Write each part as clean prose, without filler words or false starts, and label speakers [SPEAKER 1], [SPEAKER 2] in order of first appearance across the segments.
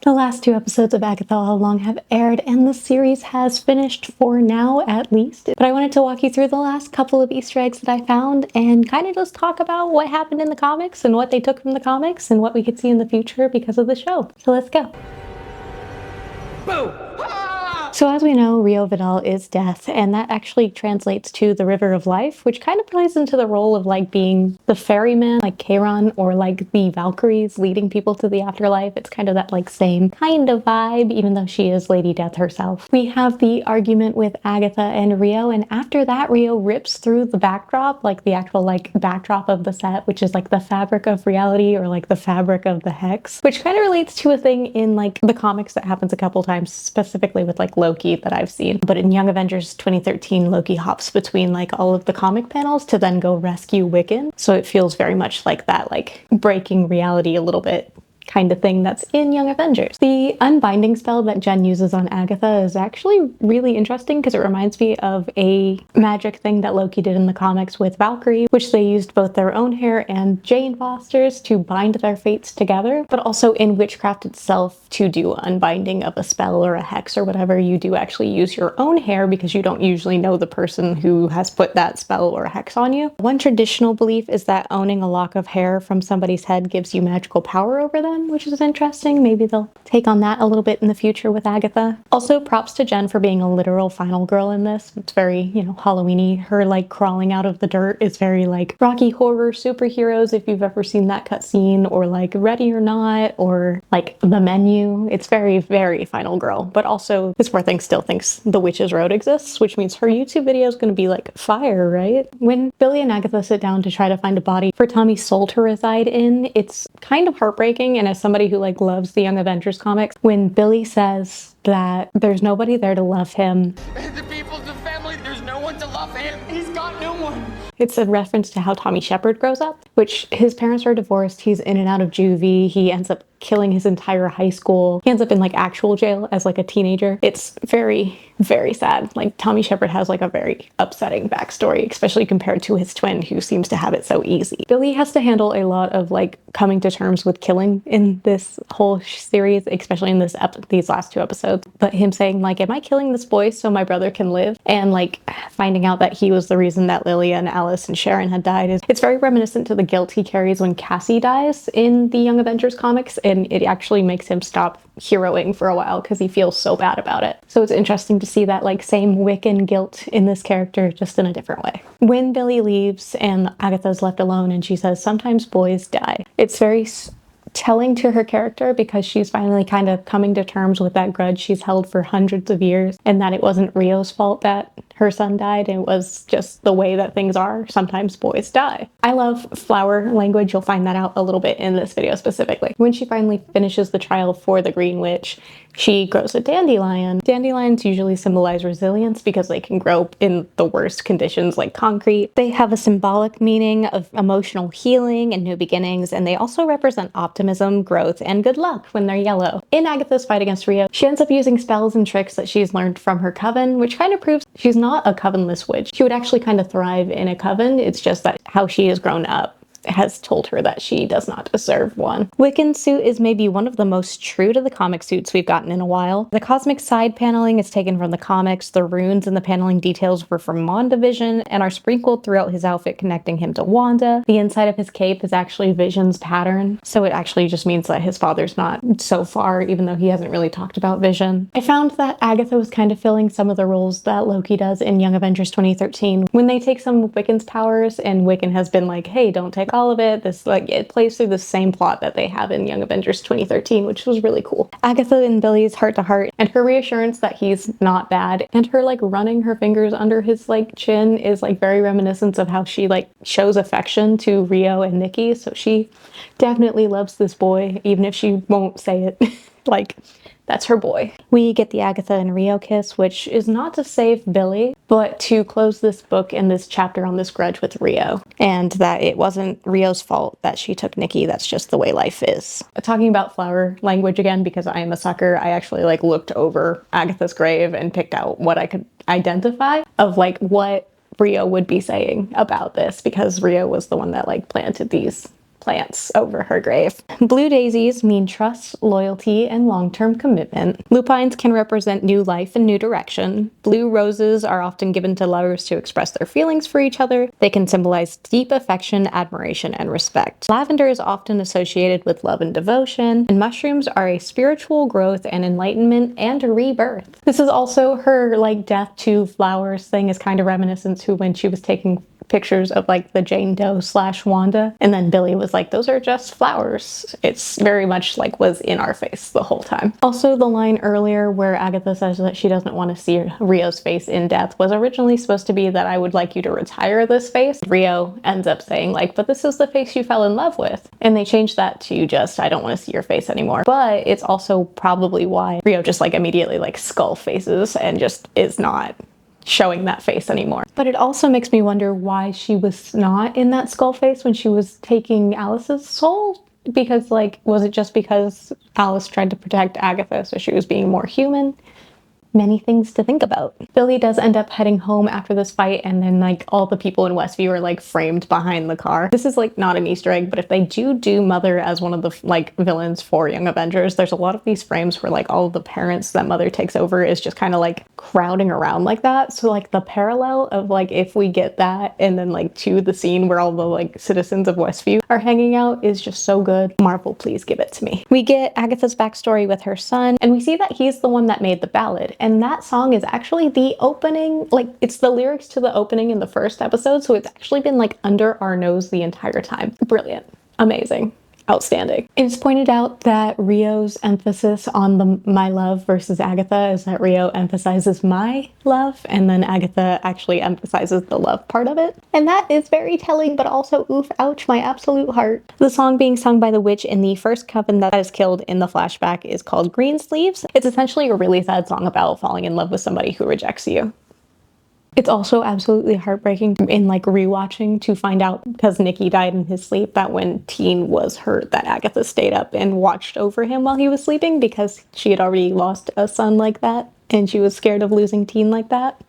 [SPEAKER 1] The last 2 episodes of Agatha All Along have aired, and the series has finished for now, at least. But I wanted to walk you through the last couple of Easter eggs that I found and kind of just talk about what happened in the comics and what they took from the comics and what we could see in the future because of the show. So let's go. Boom! So as we know, Rio Vidal is death, and that actually translates to the River of Life, which kind of plays into the role of like being the ferryman, like Charon, or like the Valkyries leading people to the afterlife. It's kind of that like same kind of vibe, even though she is Lady Death herself. We have the argument with Agatha and Rio, and after that, Rio rips through the backdrop, like the actual like backdrop of the set, which is like the fabric of reality or like the fabric of the hex, which kind of relates to a thing in like the comics that happens a couple times, specifically with like Loki that I've seen. But in Young Avengers 2013, Loki hops between like all of the comic panels to then go rescue Wiccan. So it feels very much like that, like breaking reality a little bit kind of thing that's in Young Avengers. The unbinding spell that Jen uses on Agatha is actually really interesting because it reminds me of a magic thing that Loki did in the comics with Valkyrie, which they used both their own hair and Jane Foster's to bind their fates together, but also in witchcraft itself to do unbinding of a spell or a hex or whatever, you do actually use your own hair because you don't usually know the person who has put that spell or hex on you. One traditional belief is that owning a lock of hair from somebody's head gives you magical power over them, which is interesting. Maybe they'll take on that a little bit in the future with Agatha. Also, props to Jen for being a literal final girl in this. It's very, you know, Halloween-y. Her like crawling out of the dirt is very like Rocky Horror superheroes, if you've ever seen that cutscene, or like Ready or Not, or like The Menu. It's very, very final girl. But also, this poor thing still thinks the Witch's Road exists, which means her YouTube video is going to be like fire, right? When Billy and Agatha sit down to try to find a body for Tommy's soul to reside in, it's kind of heartbreaking. And as somebody who like loves the Young Avengers comics, when Billy says that there's nobody there to love him,
[SPEAKER 2] the people, the family, there's no one to love him. He's got no one.
[SPEAKER 1] it's a reference to how Tommy Shepard grows up, which his parents are divorced. He's in and out of juvie. He ends up killing his entire high school. He ends up in like actual jail as like a teenager. It's very, very sad. Like Tommy Shepard has like a very upsetting backstory, especially compared to his twin who seems to have it so easy. Billy has to handle a lot of like coming to terms with killing in this whole series, especially in these last 2 episodes. But him saying like, am I killing this boy so my brother can live? And like finding out that he was the reason that Lilia and Alice and Sharon had died it's very reminiscent to the guilt he carries when Cassie dies in the Young Avengers comics. And it actually makes him stop heroing for a while because he feels so bad about it. So it's interesting to see that like same Wiccan guilt in this character, just in a different way. When Billy leaves and Agatha's left alone and she says, sometimes boys die, it's very telling to her character because she's finally kind of coming to terms with that grudge she's held for hundreds of years, and that it wasn't Rio's fault that her son died. It was just the way that things are. Sometimes boys die. I love flower language. You'll find that out a little bit in this video specifically. When she finally finishes the trial for the Green Witch, she grows a dandelion. Dandelions usually symbolize resilience because they can grow in the worst conditions like concrete. They have a symbolic meaning of emotional healing and new beginnings, and they also represent optimism, growth, and good luck when they're yellow. In Agatha's fight against Rio, she ends up using spells and tricks that she's learned from her coven, which kind of proves she's not a covenless witch. She would actually kind of thrive in a coven. It's just that how she has grown up has told her that she does not deserve one. Wiccan's suit is maybe one of the most true to the comic suits we've gotten in a while. The cosmic side paneling is taken from the comics, the runes and the paneling details were from WandaVision and are sprinkled throughout his outfit connecting him to Wanda. The inside of his cape is actually Vision's pattern, so it actually just means that his father's not so far, even though he hasn't really talked about Vision. I found that Agatha was kind of filling some of the roles that Loki does in Young Avengers 2013. When they take some of Wiccan's powers and Wiccan has been like, hey, don't take all of it. This like it plays through the same plot that they have in Young Avengers 2013, which was really cool. Agatha and Billy's heart to heart and her reassurance that he's not bad, and her like running her fingers under his like chin is like very reminiscent of how she like shows affection to Rio and Nikki. So she definitely loves this boy, even if she won't say it. Like, that's her boy. We get the Agatha and Rio kiss, which is not to save Billy, but to close this book and this chapter on this grudge with Rio. And that it wasn't Rio's fault that she took Nikki. That's just the way life is. Talking about flower language again, because I am a sucker, I actually like looked over Agatha's grave and picked out what I could identify of like what Rio would be saying about this, because Rio was the one that like planted these plants over her grave. Blue daisies mean trust, loyalty, and long-term commitment. Lupines can represent new life and new direction. Blue roses are often given to lovers to express their feelings for each other. They can symbolize deep affection, admiration, and respect. Lavender is often associated with love and devotion, and mushrooms are a spiritual growth and enlightenment and a rebirth. This is also her like death to flowers thing is kind of reminiscent to when she was taking pictures of like the Jane Doe / Wanda, and then Billy was like, those are just flowers. It's very much like was in our face the whole time. Also, the line earlier where Agatha says that she doesn't want to see Rio's face in death was originally supposed to be that I would like you to retire this face. Rio ends up saying like, but this is the face you fell in love with, and they changed that to just I don't want to see your face anymore. But it's also probably why Rio just like immediately like skull faces and just is not showing that face anymore. But it also makes me wonder why she was not in that skull face when she was taking Alice's soul, because like, was it just because Alice tried to protect Agatha so she was being more human? Many things to think about. Billy does end up heading home after this fight, and then like all the people in Westview are like framed behind the car. This is like not an Easter egg, but if they do Mother as one of the like villains for Young Avengers, there's a lot of these frames where like all of the parents that Mother takes over is just kind of like crowding around like that. So like the parallel of like if we get that and then like to the scene where all the like citizens of Westview are hanging out is just so good. Marvel, please give it to me. We get Agatha's backstory with her son, and we see that he's the one that made the ballad. And that song is actually the opening, like it's the lyrics to the opening in the first episode. So it's actually been like under our nose the entire time. Brilliant. Amazing. Outstanding. It's pointed out that Rio's emphasis on the my love versus Agatha is that Rio emphasizes my love and then Agatha actually emphasizes the love part of it. And that is very telling, but also oof, ouch, my absolute heart. The song being sung by the witch in the first coven that is killed in the flashback is called Greensleeves. It's essentially a really sad song about falling in love with somebody who rejects you. It's also absolutely heartbreaking in like rewatching to find out, because Nicky died in his sleep, that when Teen was hurt that Agatha stayed up and watched over him while he was sleeping because she had already lost a son like that and she was scared of losing Teen like that.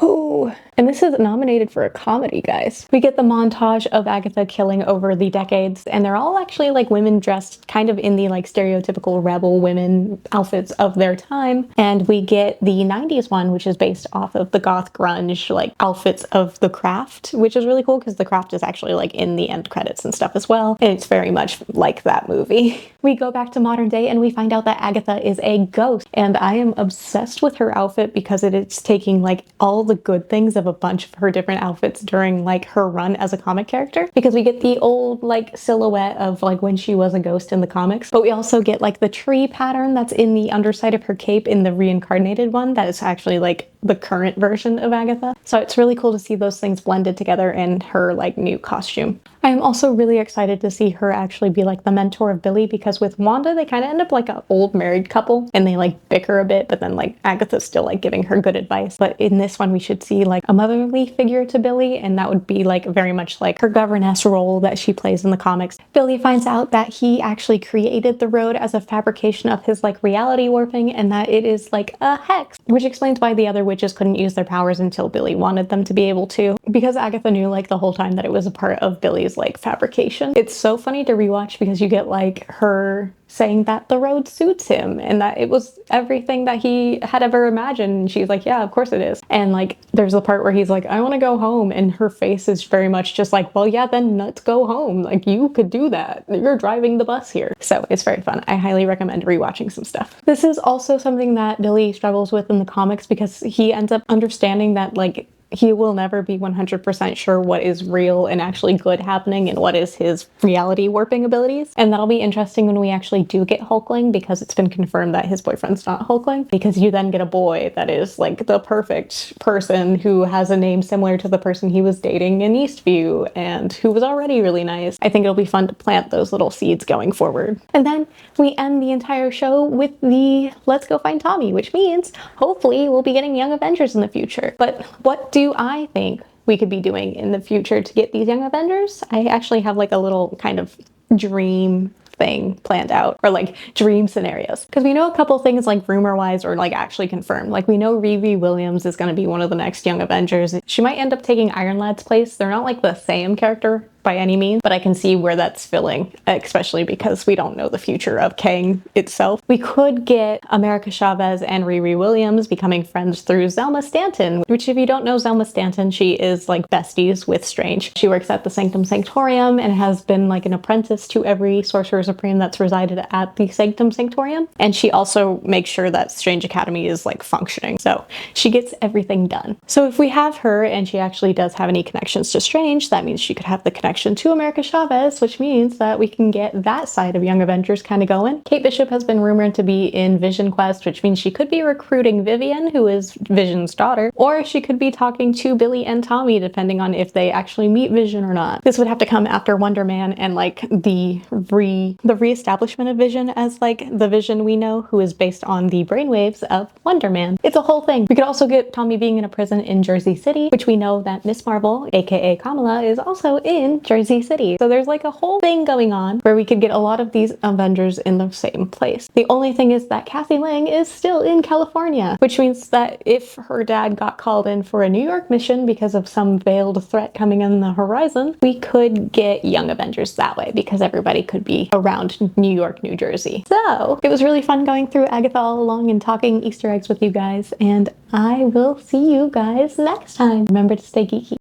[SPEAKER 1] Oh, and this is nominated for a comedy, guys. We get the montage of Agatha killing over the decades, and they're all actually like women dressed kind of in the like stereotypical rebel women outfits of their time. And we get the 90s one, which is based off of the goth grunge like outfits of The Craft, which is really cool because The Craft is actually like in the end credits and stuff as well. And it's very much like that movie. We go back to modern day and we find out that Agatha is a ghost, and I am obsessed with her outfit because it is taking like all the good things of a bunch of her different outfits during like her run as a comic character, because we get the old like silhouette of like when she was a ghost in the comics, but we also get like the tree pattern that's in the underside of her cape in the reincarnated one that is actually like the current version of Agatha. So it's really cool to see those things blended together in her like new costume. I am also really excited to see her actually be like the mentor of Billy, because with Wanda they kind of end up like an old married couple and they like bicker a bit, but then like Agatha's still like giving her good advice. But in this one we should see like a motherly figure to Billy, and that would be like very much like her governess role that she plays in the comics. Billy finds out that he actually created the road as a fabrication of his like reality warping, and that it is like a hex, which explains why the other witches couldn't use their powers until Billy wanted them to be able to, because Agatha knew like the whole time that it was a part of Billy's like fabrication. It's so funny to rewatch because you get like her saying that the road suits him and that it was everything that he had ever imagined. And she's like, yeah, of course it is. And like there's the part where he's like, I want to go home, and her face is very much just like, well, yeah, then let's go home. Like you could do that. You're driving the bus here. So it's very fun. I highly recommend rewatching some stuff. This is also something that Billy struggles with in the comics, because he ends up understanding that like he will never be 100% sure what is real and actually good happening and what is his reality warping abilities. And that'll be interesting when we actually do get Hulkling, because it's been confirmed that his boyfriend's not Hulkling, because you then get a boy that is like the perfect person who has a name similar to the person he was dating in Eastview and who was already really nice. I think it'll be fun to plant those little seeds going forward. And then we end the entire show with the let's go find Tommy, which means hopefully we'll be getting Young Avengers in the future. But what do I think we could be doing in the future to get these Young Avengers? I actually have like a little kind of dream thing planned out, or like dream scenarios, because we know a couple things like rumor wise or like actually confirmed. Like we know Riri Williams is going to be one of the next Young Avengers. She might end up taking Iron Lad's place. They're not like the same character by any means, but I can see where that's filling, especially because we don't know the future of Kang itself. We could get America Chavez and Riri Williams becoming friends through Zelma Stanton, which if you don't know Zelma Stanton, she is like besties with Strange. She works at the Sanctum Sanctorium and has been like an apprentice to every Sorcerer Supreme that's resided at the Sanctum Sanctorium. And she also makes sure that Strange Academy is like functioning. So she gets everything done. So if we have her and she actually does have any connections to Strange, that means she could have the connection to America Chavez, which means that we can get that side of Young Avengers kind of going. Kate Bishop has been rumored to be in Vision Quest, which means she could be recruiting Vivian, who is Vision's daughter, or she could be talking to Billy and Tommy, depending on if they actually meet Vision or not. This would have to come after Wonder Man and like the re-establishment of Vision as like the Vision we know, who is based on the brainwaves of Wonder Man. It's a whole thing. We could also get Tommy being in a prison in Jersey City, which we know that Miss Marvel, aka Kamala, is also in Jersey City. So there's like a whole thing going on where we could get a lot of these Avengers in the same place. The only thing is that Kathy Lang is still in California, which means that if her dad got called in for a New York mission because of some veiled threat coming in the horizon, we could get Young Avengers that way because everybody could be around New York, New Jersey. So it was really fun going through Agatha All Along and talking Easter eggs with you guys, and I will see you guys next time. Remember to stay geeky.